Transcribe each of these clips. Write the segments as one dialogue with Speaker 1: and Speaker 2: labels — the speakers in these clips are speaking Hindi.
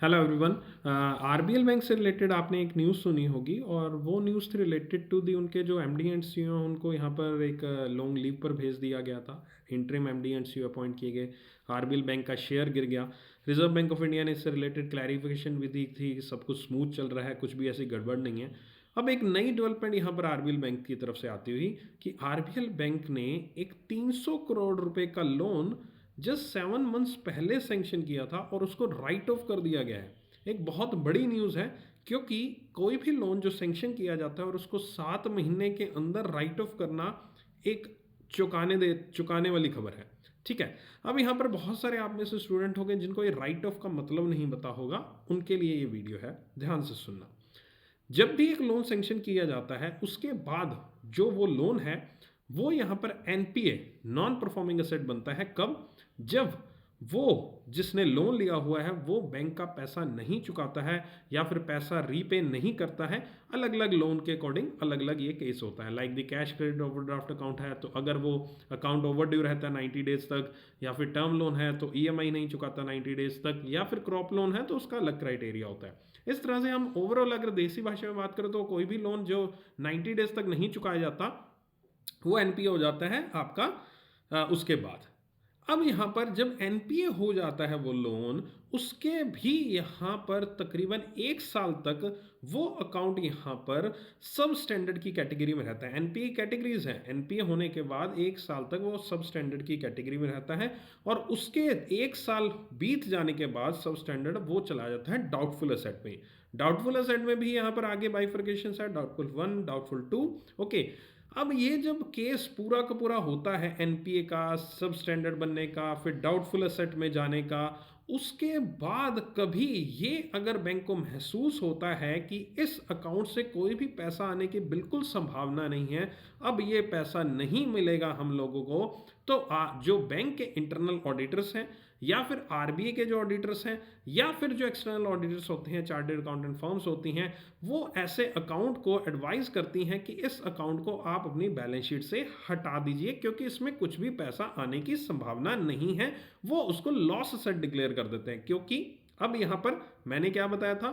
Speaker 1: Hello everyone. आरबीएल बैंक से रिलेटेड आपने एक न्यूज़ सुनी होगी और वो न्यूज़ थी रिलेटेड टू दी उनके जो एमडी एंड सीईओ हैं उनको यहाँ पर एक लॉन्ग लीव पर भेज दिया गया था। Interim MD and CEO appoint किए गए। आरबीएल बैंक का शेयर गिर गया। रिजर्व बैंक ऑफ इंडिया ने इससे रिलेटेड क्लैरिफिकेशन भी दी थी कि सब कुछ स्मूथ चल रहा है, कुछ भी ऐसी गड़बड़ नहीं है। अब एक नई डेवलपमेंट यहाँ पर आरबीएल बैंक की तरफ से आती हुई कि आरबीएल बैंक ने एक 300 करोड़ रुपए का लोन जस्ट 7 मंथ्स पहले सेंक्शन किया था और उसको राइट ऑफ कर दिया गया है। एक बहुत बड़ी न्यूज़ है क्योंकि कोई भी लोन जो सेंक्शन किया जाता है और उसको 7 महीने के अंदर राइट ऑफ करना एक चुकाने वाली खबर है। ठीक है। अब यहाँ पर बहुत सारे आप में से स्टूडेंट होंगे जिनको ये राइट ऑफ का मतलब नहीं पता होगा, उनके लिए ये वीडियो है, ध्यान से सुनना। जब भी एक लोन सेंक्शन किया जाता है उसके बाद जो वो लोन है वो यहाँ पर एनपीए, नॉन परफॉर्मिंग एसेट बनता है। कब? जब वो जिसने लोन लिया हुआ है वो बैंक का पैसा नहीं चुकाता है या फिर पैसा रीपे नहीं करता है। अलग अलग लोन के अकॉर्डिंग अलग अलग ये केस होता है। Like the cash credit overdraft account है तो अगर वो अकाउंट ओवर ड्यू रहता है 90 डेज तक, या फिर टर्म लोन है तो ईएमआई नहीं चुकाता 90 डेज तक, या फिर क्रॉप लोन है तो उसका अलग क्राइटेरिया होता है। इस तरह से हम ओवरऑल अगर देसी भाषा में बात करें तो कोई भी लोन जो 90 डेज तक नहीं चुकाया जाता वो एनपीए हो जाता है आपका उसके बाद। अब यहाँ पर जब एनपीए हो जाता है वो लोन, उसके भी यहाँ पर तकरीबन 1 साल तक वो अकाउंट यहाँ पर सब स्टैंडर्ड की कैटेगरी में रहता है। एनपीए कैटेगरीज हैं, एनपीए होने के बाद 1 साल तक वो सब स्टैंडर्ड की कैटेगरी में रहता है और उसके 1 साल बीत जाने के बाद सब स्टैंडर्ड वो चला जाता है डाउटफुल एसेट में। डाउटफुल एसेट में भी यहाँ पर आगे बाइफर्केशन है, डाउटफुल 1, डाउटफुल 2। ओके। अब ये जब केस पूरा का पूरा होता है एनपीए का, सब स्टैंडर्ड बनने का, फिर डाउटफुल एसेट में जाने का, उसके बाद कभी ये अगर बैंक को महसूस होता है कि इस अकाउंट से कोई भी पैसा आने की बिल्कुल संभावना नहीं है, अब ये पैसा नहीं मिलेगा हम लोगों को, तो जो बैंक के इंटरनल ऑडिटर्स हैं या फिर आरबीआई के जो ऑडिटर्स हैं या फिर जो एक्सटर्नल ऑडिटर्स होते हैं, चार्टर्ड अकाउंटेंट फर्म्स होती हैं, वो ऐसे अकाउंट को एडवाइस करती हैं कि इस अकाउंट को आप अपनी बैलेंस शीट से हटा दीजिए क्योंकि इसमें कुछ भी पैसा आने की संभावना नहीं है। वो उसको लॉस एसेट डिक्लेयर कर देते हैं क्योंकि अब यहां पर मैंने क्या बताया था,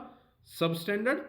Speaker 1: सब स्टैंडर्ड,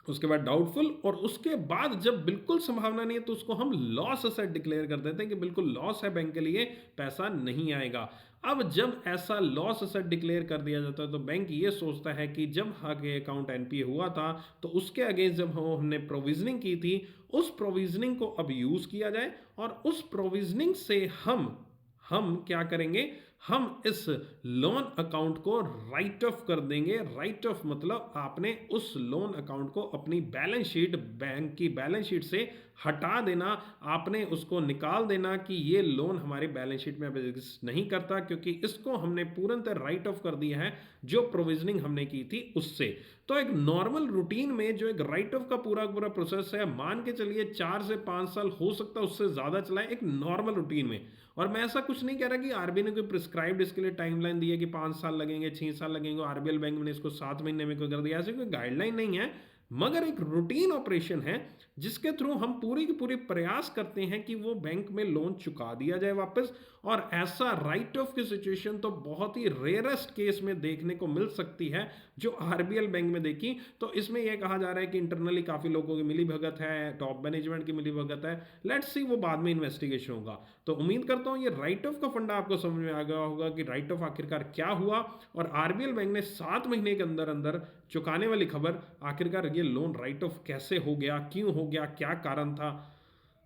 Speaker 1: उसके बाद डाउटफुल, और उसके बाद जब बिल्कुल संभावना नहीं है तो उसको हम लॉस असेट डिक्लेयर कर देते हैं कि बिल्कुल लॉस है, बैंक के लिए पैसा नहीं आएगा। अब जब ऐसा लॉस असेट डिक्लेयर कर दिया जाता है तो बैंक ये सोचता है कि जब आगे अकाउंट एनपीए हुआ था तो उसके अगेंस्ट जब हमने प्रोविजनिंग की थी उस प्रोविजनिंग को अब यूज किया जाए और उस प्रोविजनिंग से हम क्या करेंगे, हम इस लोन अकाउंट को राइट ऑफ कर देंगे। राइट ऑफ मतलब आपने उस लोन अकाउंट को अपनी बैलेंस शीट, बैंक की बैलेंस शीट से हटा देना, आपने उसको निकाल देना कि ये लोन हमारे बैलेंस शीट में अब एग्जिस्ट नहीं करता क्योंकि इसको हमने पूर्णतः राइट ऑफ कर दिया है जो प्रोविजनिंग हमने की थी उससे। तो एक नॉर्मल रूटीन में जो एक राइट ऑफ का पूरा पूरा प्रोसेस है, मान के चलिए 4 से 5 साल हो सकता है उससे ज्यादा चलाए एक नॉर्मल रूटीन में। और मैं ऐसा कुछ नहीं कह रहा कि आरबीआई ने कोई प्रिस्क्राइब्ड इसके लिए टाइमलाइन दी है कि 5 साल लगेंगे, 6 साल लगेंगे, आरबीएल बैंक ने इसको 7 महीने में कोई कर दिया, ऐसी कोई गाइडलाइन नहीं है, मगर एक रूटीन ऑपरेशन है जिसके थ्रू हम पूरी की पूरी प्रयास करते हैं कि वो बैंक में लोन चुका दिया जाए वापस। और ऐसा राइट ऑफ की सिचुएशन तो बहुत ही रेयरेस्ट केस में देखने को मिल सकती है जो आरबीएल बैंक में देखी। तो इसमें यह कहा जा रहा है कि इंटरनली काफी लोगों की मिली भगत है, टॉप मैनेजमेंट की मिली भगत है, लेट्स सी, वो बाद में इन्वेस्टिगेशन होगा। तो उम्मीद करता हूं ये राइट ऑफ का फंडा आपको समझ में आ गया होगा कि राइट ऑफ आखिरकार क्या हुआ और आरबीएल बैंक ने 7 महीने के अंदर अंदर चुकाने वाली खबर, आखिरकार ये लोन राइट ऑफ कैसे हो गया, क्यों हो गया, क्या कारण था,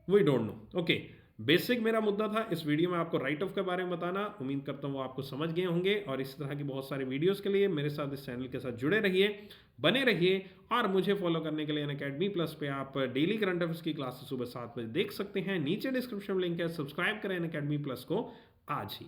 Speaker 1: we don't know. Okay, basic मेरा मुद्दा था इस वीडियो में आपको राइट ऑफ के बारे में बताना। उम्मीद करता हूँ वो आपको समझ गए होंगे और इस तरह की बहुत सारी वीडियोस के लिए मेरे साथ इस चैनल के साथ जुड़े रहिए, बने रहिए। और मुझे फॉलो करने के लिए अनअकैडमी प्लस पे आप डेली करंट अफेयर्स की क्लासेस सुबह 7 बजे देख सकते हैं। नीचे डिस्क्रिप्शन में लिंक है, सब्सक्राइब करें अनअकैडमी प्लस को आज ही।